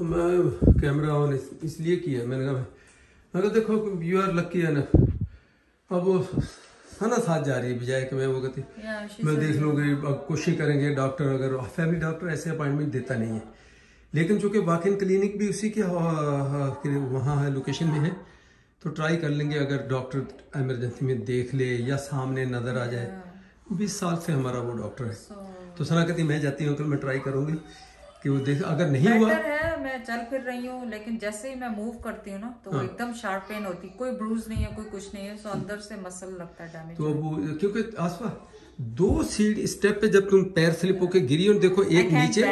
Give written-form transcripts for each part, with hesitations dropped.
मैं camera on इसलिए किया, मैंने कहा देखो यू आर लकी है ना। अब वो सना साथ जा रही है बजाय कि मैं वो कहती मैं देख लूँगी, कोशिश करेंगे। डॉक्टर अगर फैमिली डॉक्टर ऐसे अपॉइंटमेंट देता नहीं है, लेकिन चूँकि वाकई क्लिनिक भी उसी के वहाँ है, लोकेशन में है, तो ट्राई कर लेंगे। अगर डॉक्टर इमरजेंसी में देख ले या सामने नज़र आ जाए। 20 साल से हमारा वो डॉक्टर है। तो सना कहती मैं जाती हूँ अंकल, मैं ट्राई करूँगी कि वो देख, अगर नहीं हुआ है। मैं चल फिर रही हूँ, लेकिन जैसे ही मैं मूव करती हूँ ना तो एकदम शार्प पेन होती। कोई ब्रूज नहीं है, कोई कुछ नहीं है, सो अंदर से मसल लगता है डैमेज। तो वो क्योंकि आसपा 2 सीढ़ी स्टेप पे जब तुम पैर स्लिप होके गिरी और देखो, एक नीचे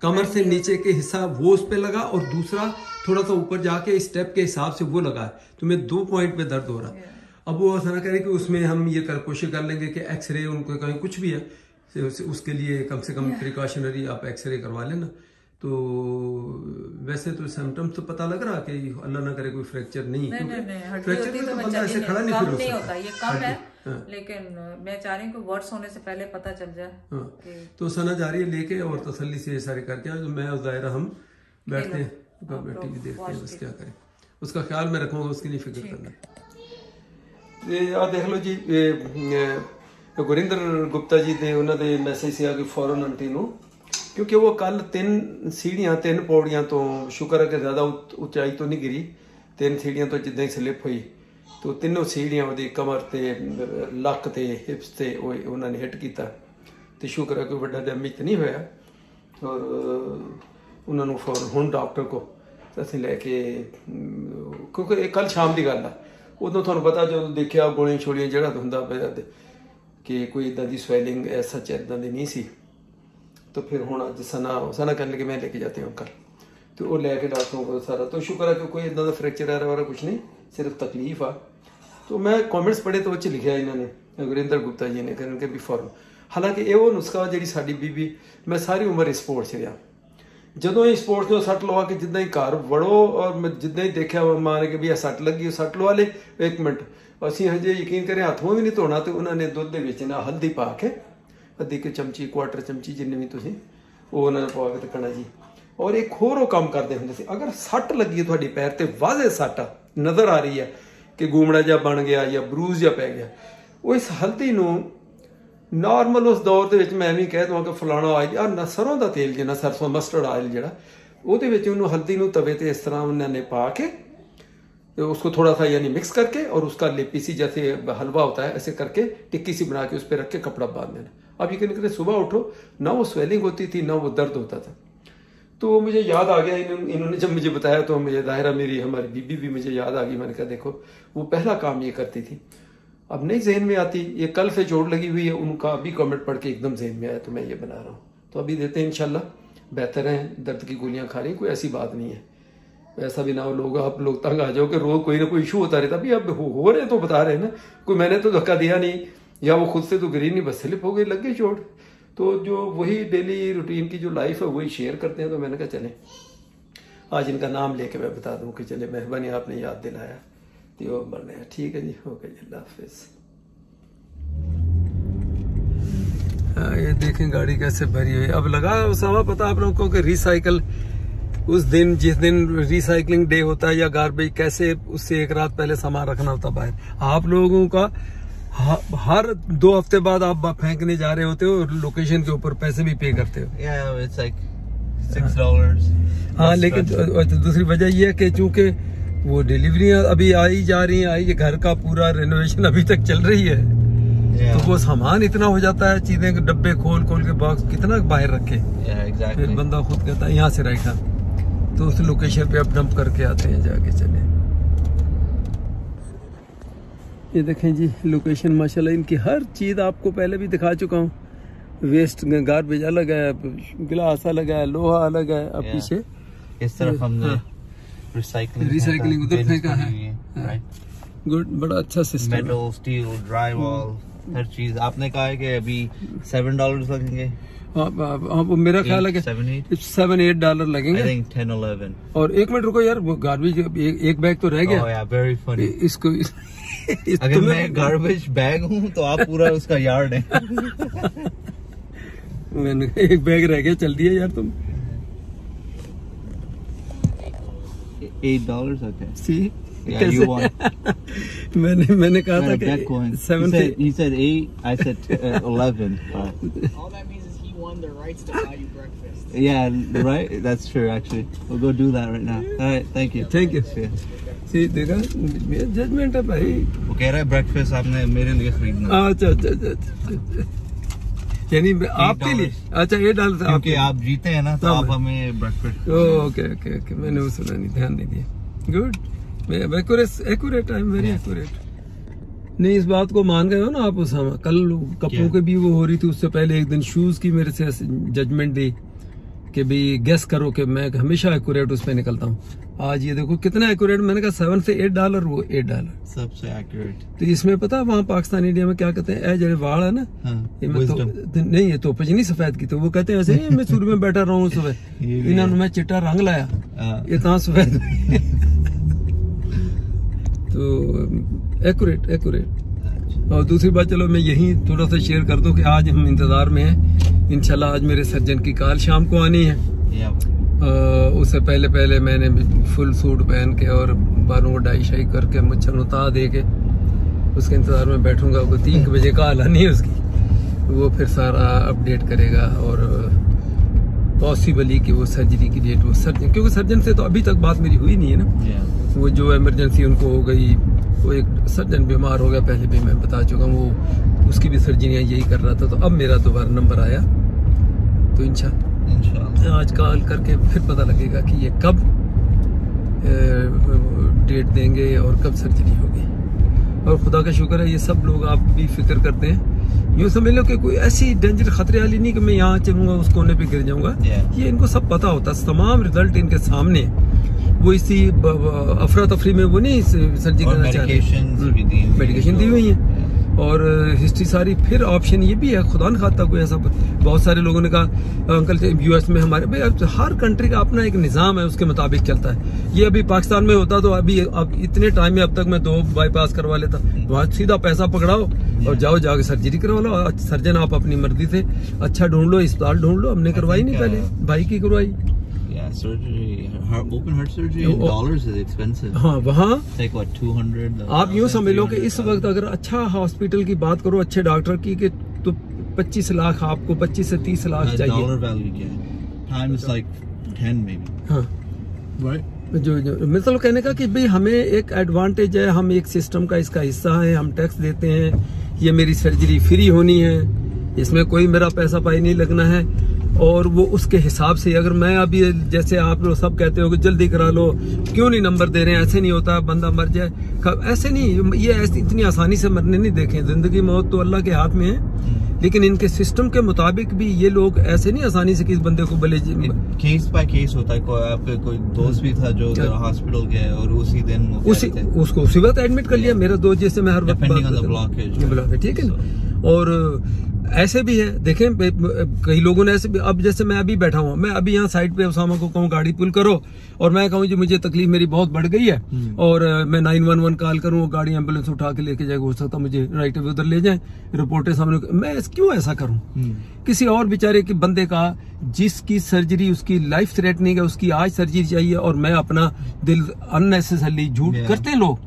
कमर से नीचे के हिस्सा वो उस पे लगा और दूसरा थोड़ा सा ऊपर जाके स्टेप के हिसाब से वो लगा, तुम्हें 2 पॉइंट पे दर्द हो रहा है। अब वो सना कह रहे कि उसमें हम ये कोशिश कर लेंगे कि एक्सरे उनको कहीं कुछ भी है उसके लिए कम से कम प्रिकॉशनरी आप एक्सरे करवा लेना। तो वैसे तो सिम्टम्स तो पता लग रहा कि अल्लाह ना करे कोई फ्रैक्चर नहीं है, फ्रैक्चर में तो बंदा ऐसे खड़ा नहीं फिर नहीं होता, ये कम है। लेकिन मैं चाह रही हूँ कि वर्ड्स होने से पहले पता चल जाए। तो सना जा रही है लेके और तसल्ली से ये सारे करके आज मैं और दायरा हम बैठते हैं, टीवी देखते हैं, बस क्या करें। उसका ख्याल मैं रखूंगा, उसकी नहीं फिक्र करना। ये देख लो जी, गुरिंदर गुप्ता जी दे उन्होंने मैसेज से कि फौरन आंटी नू, क्योंकि वो कल 3 सीढ़ियां 3 पौड़ियां तो शुक्र है कि ज़्यादा ऊंचाई तो नहीं गिरी। 3 सीढ़ियां तो जिद्दां ही स्लिप हुई तो तीनों सीढ़ियां वो कमर ते लक ते हिप्स ते उन्होंने हिट किया। तो शुक्र है कोई बड़ा डैमेज तो नहीं होया। और उन्होंने फौरन हुण डॉक्टर को असीं लैके, क्योंकि कल शाम की गल है, उदों तुहानूं पता जो देखिया गोलियां छोलियां जिहड़ा हुंदा पिया कि कोई इदां दी स्वैलिंग सच इदां दी नहीं सी। तो फिर हुण अज सना कहने लगे मैं लेके जाती हूँ अंकल, तो वो लैके डॉक्टरों को सारा। तो शुक्र है कि कोई इदां दा फ्रैक्चर वगैरह कुछ नहीं, सिर्फ तकलीफ आ। तो मैं कॉमेंट्स पढ़े तो उस लिखा इन्होंने गुरिंदर गुप्ता जी ने कि भी फॉरन, हालांकि ये वो नुस्खा जी साड़ी बीबी, मैं सारी उम्र स्पोर्ट्स रहा। ਜਦੋਂ ही स्पोर्ट्स में सट लवा के जिदा ही घर वड़ो और मैं जिदा ही देखा मारे कि भी सट लगी सट लवा ले 1 मिनट, असीं हजे यकीन करें हथों भी नहीं धोना। तो उन्होंने दुध के विच ना हल्दी पा के अद्धी के चमची 1/4 चमची जिन्ने भी तुसीं वो उन्होंने पवा के तकना जी। और एक होर काम करते होंगे सी, अगर सट लगी है तुहाडी पैर ते वाजे सट नज़र आ रही है कि गूमड़ा जा बन गया या ब्रूज जा पै गया, वो इस हल्दी नूं नॉर्मल उस दौर के मैं भी कह दूँ कि फलाना ऑयल सरों का तेल जिन्ना सरसों मस्टर्ड ऑयल जोड़ा वो हल्दी नूं तवे ते इस तरह उन्होंने पा के उसको थोड़ा सा यानी मिक्स करके और उसका लेपी सी जैसे हलवा होता है ऐसे करके टिक्की सी बना के उस पर रख के कपड़ा बांध देना। अब यकीन करें सुबह उठो ना वो स्वेलिंग होती थी ना वो दर्द होता था। तो मुझे याद आ गया, इन्होंने जब मुझे बताया तो मुझे दायरा मेरी हमारी बीबी भी मुझे याद आ गई। मैंने कहा देखो वो पहला काम ये करती थी, अब नहीं जहन में आती। ये कल से चोट लगी हुई है, उनका अभी कमेंट पढ़ के एकदम जहन में आया तो मैं ये बना रहा हूँ। तो अभी देते हैं इंशाल्लाह, बेहतर है। दर्द की गोलियां खा रही, कोई ऐसी बात नहीं है। ऐसा भी ना हो लोग आप लोग तंग आ जाओ कि रोज कोई ना कोई इशू होता रहता। अभी अब हो रहे तो बता रहे हैं ना, कोई मैंने तो धक्का दिया नहीं या वो खुद से तो गिरी नहीं, बस स्लिप हो गई, लग गई चोट। तो जो वही डेली रूटीन की जो लाइफ है वही शेयर करते हैं। तो मैंने कहा चलें आज इनका नाम लेके मैं बता दूं कि चले मेहरबानी आपने याद दिलाया। तो बनने ठीक है जी, ओके जी, अल्लाह हाफिज। ये देखें गाड़ी कैसे भरी हुई। अब लगा उसामा पता आप लोगों को कि रिसाइकल उस दिन जिस दिन रिसाइकलिंग डे होता है या गार्बेज, कैसे उससे एक रात पहले सामान रखना होता बाहर। आप लोगों का हर 2 हफ्ते बाद आप फेंकने जा रहे होते हो, लोकेशन के ऊपर पैसे भी पे करते हो। Yeah, it's like $6। हाँ, लेकिन दूसरी वजह यह है कि चूंकि वो डिलीवरियां अभी आई जा रही हैं, ये घर का पूरा रेनोवेशन अभी तक चल रही है। तो वो सामान इतना हो जाता है, चीजें के डब्बे खोल खोल के बॉक्स कितना बाहर रखे। फिर बंदा खुद कहता है यहाँ से राइट, तो उस लोकेशन पे आप डंप करके आते हैं जाके। चले ये देखें जी लोकेशन माशाल्लाह, इनकी हर चीज आपको पहले भी दिखा चुका हूँ। वेस्ट गार्बेज अलग है, गिलास अलग है, लोहा अलग है। अब पीछे इस तरफ हमने रिसाइकलिंग उधर फेंका है। गुड, बड़ा अच्छा सिस्टम। मेटल, स्टील, ड्राईवॉल, हर चीज। आपने कहा है कि अभी $7 लगेंगे। वो मेरा ख्याल है कि $7-8 लगेंगे। I think 10-11। और 1 मिनट रुको यार, वो गार्बेज एक बैग तो रह गया। Oh yeah, very funny। इसको अगर मैं गार्बेज बैग हूँ तो आप पूरा उसका यार्ड है। मैंने एक बैग रह गया, चल दिया यार तुम। $8. Okay. See? Yeah, you won. मैंने कहा था कि Bitcoin. 7 He said 8. I said 11. All that means is he won the rights to buy you breakfast. Yeah, right. That's true. Actually, we'll go do that right now. All right. Thank you. Thank you. Yeah. See, देखा judgement है भाई। वो कह रहा है breakfast आपने मेरे लिए खरीदना। अच्छा यानी आपके लिए अच्छा $8 क्योंकि आप जीते हैं ना तो आप हमें ब्रेकफास्ट। ओके मैंने वो सुना नहीं, ध्यान नहीं दिया। Good, accurate, I am very accurate. नहीं, इस बात को मान गए हो ना आप उसामा। कल कपड़ों के भी वो हो रही थी, उससे पहले एक दिन शूज की मेरे से जजमेंट दी कि भी गेस करो कि मैं हमेशा एक्यूरेट उस पे निकलता हूँ। आज ये देखो कितना एक्यूरेट, मैंने कहा $7 से $8, वो $8 सबसे एक्यूरेट। तो इसमें पता है वहाँ पाकिस्तान इंडिया में क्या कहते हैं, जड़े वाड़ है ना, ये मैं तो नहीं है तो नहीं सफेद की, तो वो कहते हैं ऐसे मैं सूर्य में बैठा रहा हूँ सुबह, इन्होंने मैं चिट्टा रंग लाया इतना सफेद। तो एक्यूरेट। और दूसरी बात, चलो मैं यही थोड़ा सा शेयर कर दूं कि आज हम इंतजार में हैं। इंशाल्लाह आज मेरे सर्जन की कॉल शाम को आनी है। उससे पहले मैंने फुल सूट पहन के और बालों को डाई शाई करके मुच्छर उतार दे के उसके इंतजार में बैठूंगा। वो 3 बजे कॉल आनी है उसकी, वो फिर सारा अपडेट करेगा और पॉसिबली कि वो सर्जरी की डेट, वो सर्जन, क्योंकि सर्जन से तो अभी तक बात मेरी हुई नहीं है ना। वो जो इमरजेंसी उनको हो गई, वो एक सर्जन बीमार हो गया, पहले भी मैं बता चुका हूँ, वो उसकी भी सर्जरियाँ यही कर रहा था। तो अब मेरा दोबारा नंबर आया, तो इंशाल्लाह आज कॉल करके फिर पता लगेगा कि ये कब डेट देंगे और कब सर्जरी होगी। और खुदा का शुक्र है ये सब लोग आप भी फिक्र करते हैं। यूँ समझ लो कि कोई ऐसी डेंजर खतरे वाली नहीं कि मैं यहाँ चलूंगा उस कोने पे गिर जाऊंगा। ये इनको सब पता होता है, तमाम रिजल्ट इनके सामने। वो इसी अफरा तफरी में वो नहीं सर्जरी करना चाहते, मेडिकेशन दी हुई है और हिस्ट्री सारी। फिर ऑप्शन ये भी है, खुदा न खाता कोई ऐसा, बहुत सारे लोगों ने कहा अंकल US में हमारे भाई हर कंट्री का अपना एक निज़ाम है, उसके मुताबिक चलता है। ये अभी पाकिस्तान में होता तो अभी अब इतने टाइम में अब तक मैं 2 बाईपास करवा लेता। वहाँ सीधा पैसा पकड़ाओ और जाओ जाके सर्जरी करवा लो। सर्जन आप अपनी मर्जी से अच्छा ढूंढ लो, अस्पताल ढूंढ लो। हमने करवाई नहीं, पहले भाई की करवाई। Open heart surgery in dollars is expensive. हाँ, वहाँ like what 200. आप यूँ समझ लो कि इस वक्त अगर अच्छा हॉस्पिटल की बात करो, अच्छे डॉक्टर की, कि तो 25 लाख आपको 25 से 30 लाख चाहिए। Dollar value क्या है? Time is like 10 maybe. हाँ, right. जो मतलब कहने का कि भाई हमें एक एडवांटेज है, हम एक सिस्टम का इसका हिस्सा है, हम टैक्स देते हैं, ये मेरी सर्जरी फ्री होनी है, इसमें कोई मेरा पैसा पाई नहीं लगना है। और वो उसके हिसाब से, अगर मैं अभी जैसे आप लोग सब कहते हो कि जल्दी करा लो, क्यों नहीं नंबर दे रहे हैं, ऐसे नहीं होता, बंदा मर जाए, ऐसे नहीं, ये ऐसी इतनी आसानी से मरने नहीं देखें। जिंदगी मौत तो अल्लाह के हाथ में है, लेकिन इनके सिस्टम के मुताबिक भी ये लोग ऐसे नहीं आसानी से किस बंदे को भले केस बाय केस होता है। आपके कोई दोस्त भी था जो हॉस्पिटल गया और उसी दिन उसको उसी वक्त एडमिट कर लिया। मेरा दोस्त जैसे मैं हर वक्त ब्लॉक है, ठीक है ना। और ऐसे भी है, देखें कई लोगों ने ऐसे भी, अब जैसे मैं अभी बैठा हूँ, मैं अभी यहाँ साइड पे उसामा को कहूँ गाड़ी पुल करो और मैं कहूँ जी मुझे तकलीफ मेरी बहुत बढ़ गई है और मैं 911 कॉल करूँ, वो गाड़ी एम्बुलेंस उठा के लेके जाएगा, हो सकता मुझे राइट अवे उधर ले जाए, रिपोर्टें सामने। मैं क्यों ऐसा करूँ? किसी और बेचारे के बंदे का जिसकी सर्जरी उसकी लाइफ थ्रेटनिंग है, उसकी आज सर्जरी चाहिए और मैं अपना दिल अननेसेसरली झूठ करते हैं लोग,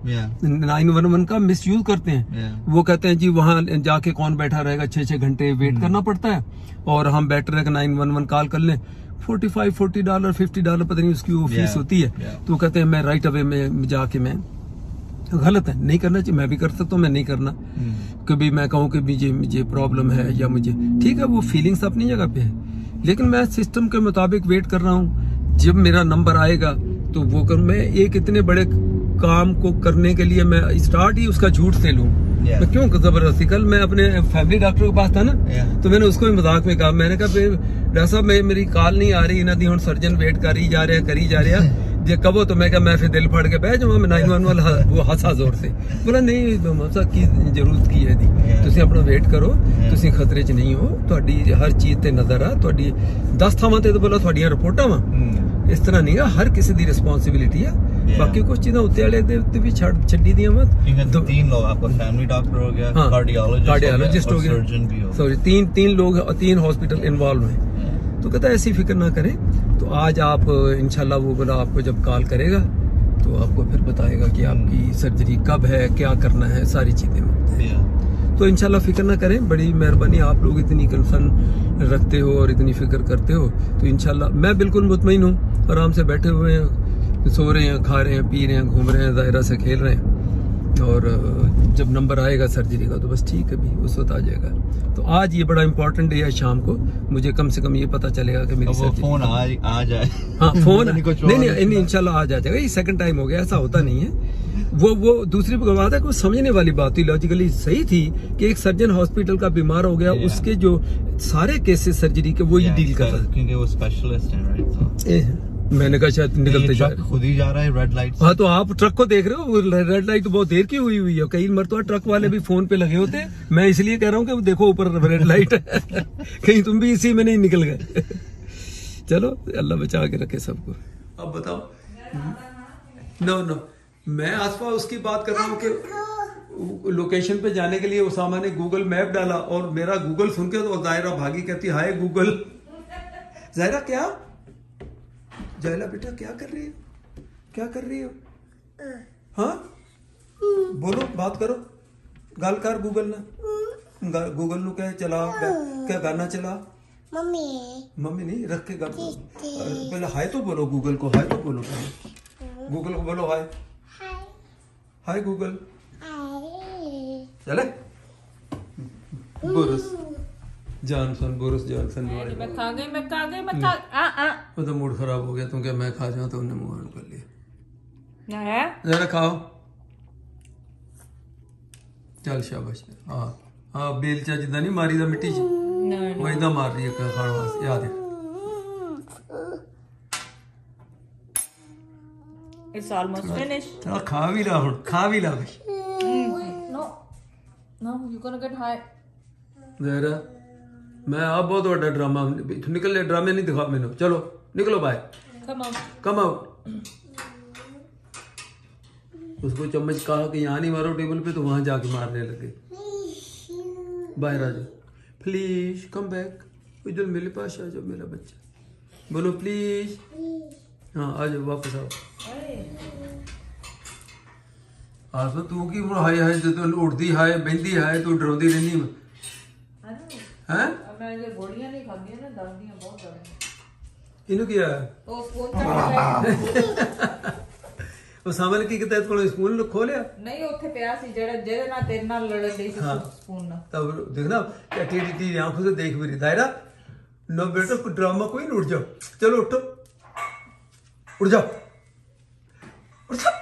911 का मिस यूज करते हैं। वो कहते हैं जी वहां जाके कौन बैठा रहेगा, 6-6 घंटे वेट करना पड़ता है और हम बेटर है कि 911 कॉल कर लें। $45, $40, $50 पता नहीं उसकी वो फीस होती है। तो कहते हैं मैं राइट अवे में जाके, मैं गलत है, नहीं करना चाहिए। मैं भी कर सकता हूँ, मैं नहीं करना। कभी मैं कहूँ कि मुझे प्रॉब्लम है या मुझे, ठीक है, वो फीलिंग्स अपनी जगह पे है, लेकिन मैं सिस्टम के मुताबिक वेट कर रहा हूँ। जब मेरा नंबर आएगा तो वो कर, मैं एक इतने बड़े काम को करने के लिए मैं स्टार्ट ही उसका झूठ से लूँ। मैं क्यों जबरदस्ती? कल मैं अपने फैमिली डॉक्टर के पास था ना, तो मैंने उसको भी मजाक में कहा, मैंने कहा डॉक्टर साहब मेरी कॉल नहीं आ रही ना दी, सरजन वेट करी जा रहा जे कबो, तो मैं मैं फिर दिल फड़ के बह जाऊँ। मैं 911 वो हंसा जोर से, बोला नहीं मसा की जरूरत की है दी, तुसी अपना वेट करो, तुसी खतरे च नहीं हो, तुहाडी हर चीज ते नजर आ, तुहाडी 10 थावां ते बोला तुहाडियां रिपोर्टां वा, इस तरह नहीं है, हर किसी दी रिस्पांसिबिलिटी है। बाकी कुछ चीज़ें उत्ते वाले दे भी छड्डी दियां मत। तो 3 लोग, आपका फैमिली डॉक्टर हो गया, कार्डियोलॉजिस्ट हो गया, सर्जन भी हो, सॉरी 3 लोग 3 हॉस्पिटल इन्वॉल्व हैं। तो कहता है ऐसी फिक्र ना करें, तो आज आप इंशाल्लाह वो बोला आपको जब कॉल करेगा तो आपको फिर बताएगा कि आपकी सर्जरी कब है, क्या करना है, सारी चीजें होती हैं। तो इंशाल्लाह फिक्र ना करें, बड़ी मेहरबानी, आप लोग इतनी कंसर्न रखते हो और इतनी फिक्र करते हो, तो इंशाल्लाह मैं बिल्कुल मुतमईन हूँ। आराम से बैठे हुए हैं, सो रहे हैं, खा रहे हैं, पी रहे हैं, घूम रहे हैं, ज़ाहिरा से खेल रहे हैं, और जब नंबर आएगा सर्जरी का तो बस ठीक है, भी उस वक्त आ जाएगा। तो आज ये बड़ा इंपॉर्टेंट डे है, शाम को मुझे कम से कम ये पता चलेगा कि मेरी सर्जरी फोन आ जाए। हाँ फोन नहीं इंशाल्लाह आ जाएगा। ये सेकंड टाइम हो गया, ऐसा होता नहीं है। वो दूसरी बात है कि समझने वाली बात थी, लॉजिकली सही थी कि एक सर्जन हॉस्पिटल का बीमार हो गया, उसके जो सारे केसेस सर्जरी के वो ही डील कर रहा है, क्योंकि वो स्पेशलिस्ट है। मैंने कहा शायद निकलते जा रहे, खुद ही जा रहा है रेड लाइट। हाँ तो आप ट्रक को देख रहे हो, रेड लाइट तो बहुत देर की हुई है। कई मरतबा ट्रक वाले भी फोन पे लगे होते हैं, मैं इसलिए कह रहा हूँ कि देखो ऊपर रेड लाइट है कहीं तुम भी इसी में नहीं निकल गए। चलो अल्लाह बचा के रखे सबको। अब बताओ। नो मैं आसपा उसकी बात कर रहा हूँ कि लोकेशन पे जाने के लिए उसामा ने गूगल मैप डाला और मेरा गूगल सुन के तो जायरा भागी, कहती हाय गूगल। जायरा क्या? जायला बेटा क्या कर रही हो, क्या कर रही हो? हाँ बोलो, बात करो, गल कर गूगल ना। गूगल नु कहे चला, क्या गाना चला? मम्मी नहीं, रख के गा। पहले हाय तो बोलो गूगल को, हाय तो बोलो, गूगल को बोलो हाय, हाय गूगल। चले बुरस जान सन, बुरस जान सन। मैं खा गई। वो तो मूड खराब हो गया, तुम क्या मैं खा जाऊं, तो उन्हें मुंह कर लिया। है जरा खाओ, चल शाबाश। हाँ बेलचा जिदा नहीं मारी दा मिट्टी च, वो इदा मार रही है खाने वास्ते, याद है। It's almost finished. चल खा भी ला, हुण खा भी ला। No, you're gonna get high. जरा मैं आप बहुत बड़ा ड्रामा निकल ले, ड्रामे नहीं दिखा मैंने। चलो निकलो बाय, कम आउट। उसको चम्मच कहा कि यहाँ नहीं मारो टेबल पे, तो वहां जाके मारने लगे। बाहर आ जाओ प्लीज, कम बैक, इधर मेरे पास आ जाओ मेरा बच्चा, बोलो प्लीज। हाँ आ जाओ, वापस आओ। आज तो तू की हाय हाय जो उड़ती हाय, बहती हाय, तू डराउंदी रहनी हैं। मैं ये गोलियां नहीं खाती है ना, दर्दियां बहुत ज्यादा। इन्हों किया ਉਹ ਸਕੂਲ ਤੱਕ ਉਹ ਸਾਹਮਣੇ ਕੀ ਕਿਤੇ ਕੋਲ ਸਕੂਲ ਨੂੰ ਖੋਲਿਆ ਨਹੀਂ ਉੱਥੇ ਪਿਆ ਸੀ ਜਿਹੜਾ ਜਿਹਦੇ ਨਾਲ ਤੇਰੇ ਨਾਲ ਲੜਨ ਦੀ ਸੀ ਸਕੂਲ ਨਾਲ तब देखना टी टी आंखों से देख भी रही दायरा नो बेटा कोई ड्रामा कोई नहीं, उठ जाओ, चलो उठो, उठ जाओ, उठ जाओ।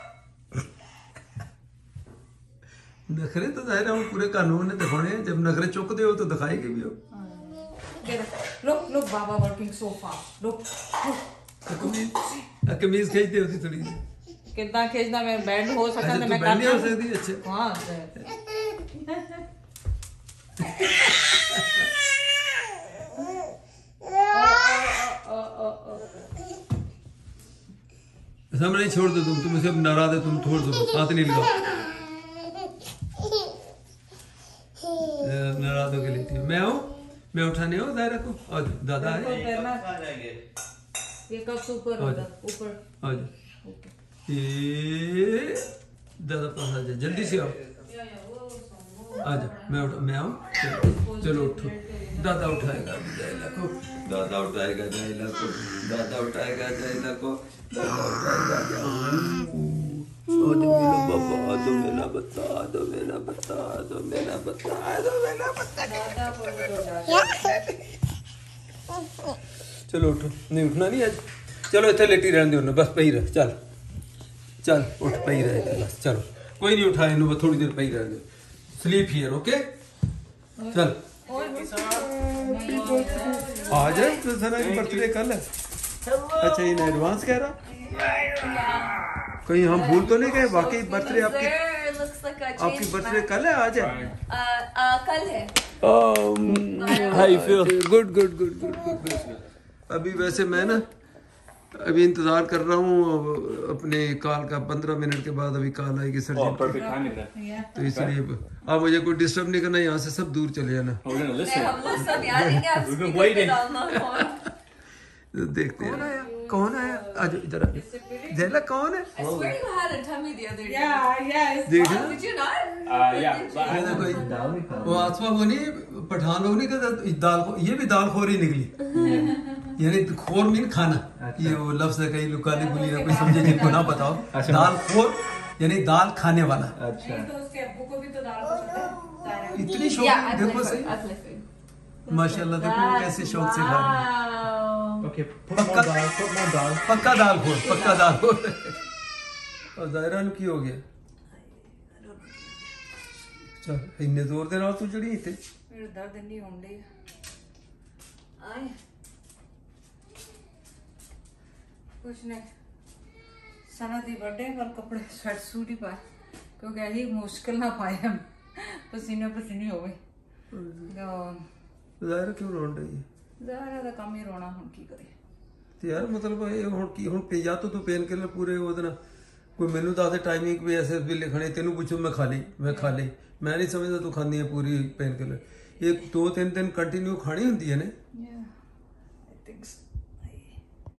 नखरे तो दायरा हम पूरे कानून ने दिखाने हैं, जब नखरे चुकते हो तो दिखाएगी भी हो। look baba working so fast, look कमीज खींचते होती थोड़ी सी, कितना खींचना, मैं बैंड हो सकता तो मैं बैंड नहीं हो सकती। अच्छा हाँ सामने नहीं छोड़ दो तुम इसे नाराज है, तुम छोड़ दो, हाथ नहीं लगाओ, नाराज होके लेती है। मैं आऊँ, मैं उठाने हो दायरा को, आज दादा है ये कब ऊपर ऊपर आज ये दादा पास आ जाए, जल्दी से आओ, आ जाओ, मैं आऊँ, चलो उठो, दादा उठाएगा जायला को, दादा उठाएगा जायला को, दादा उठाएगा जायला को, दादा उठाएगा मेरा बाबा, दो मेरा बच्चा, दो मेरा बच्चा, दो मेरा बच्चा, दो मेरा बच्चा। चलो उठो, नहीं उठना नहीं आज, चलो इतने लेटी रहने दो, बस पही रह, चल चल उठ, पही रहे बस, चलो कोई नहीं उठाए इन्हों, बस थोड़ी देर पही रहने दो, स्लीप हियर, ओके चल आ जाए। तो सना की बर्थडे कल है, अच्छा इन एडवांस कह रहा, कहीं हम भूल तो नहीं गए, वाकई बर्थडे आपकी बर्थडे कल है, आज है कल है। Hi feel good good good good good. अभी वैसे मैं ना अभी इंतजार कर रहा हूँ अपने कॉल का, 15 मिनट के बाद अभी कॉल आएगी सर जी, तो इसलिए आप मुझे कोई डिस्टर्ब नहीं करना, यहाँ से सब दूर चले जाना। देखते हैं कौन आया आज इधर आ जैला कौन है I swear you had a tummy the other day. yes. देख Did you not? Yeah. ये देखो वो आसमा वो नहीं पठान लोग नहीं कहते इस दाल को ये भी दाल खोर ही निकली यानी खोर मीन खाना ये वो लफ्ज है कहीं लुकाने बुली ना कोई समझे जिनको ना बताओ दाल खोर यानी दाल खाने वाला अच्छा तो उसके अब्बू को भी तो दाल पसंद है इतनी Yeah, शौक देखो Atlas सही food. माशाल्लाह देखो वो कैसे शौक से खा रही है Wow. Okay put more dal पक्का दाल खोर और ज़ाहिरा की हो गया चल इन्ने जोर दे नाल तू चढ़ी इत्थे मेरे दर्द नहीं होंदे आए कुछ नहीं सना दी बर्थडे पर कपड़े शर्ट सूट ही पाए क्योंकि यही मुश्किल ना पाए हम पसीने पसीने हो गए तो ज़ाहिरा क्यों रोन रही है ज़्यादा कम ही रोना हम की करें ਤੇ ਯਾਰ ਮਤਲਬ ਇਹ ਹੁਣ ਜਾਂ ਤਾਂ ਤੂੰ ਪੇਨ ਕਿਲਰ ਪੂਰੇ ਉਹਦੇ ਨਾਲ ਕੋਈ ਮੈਨੂੰ ਦੱਸ ਦੇ ਟਾਈਮਿੰਗ ਵੀ ਐਸੇ ਵੀ ਲਿਖਣੇ ਤੈਨੂੰ ਪੁੱਛੋ ਮੈਂ ਖਾ ਲਈ ਮੈਂ ਨਹੀਂ ਸਮਝਦਾ ਤੂੰ ਖਾਂਦੀ ਹੈ ਪੂਰੀ ਪੇਨ ਕਿਲਰ ਇਹ 2-3 ਦਿਨ ਕੰਟੀਨਿਊ ਖਾਣੀ ਹੁੰਦੀ ਹੈ ਨੇ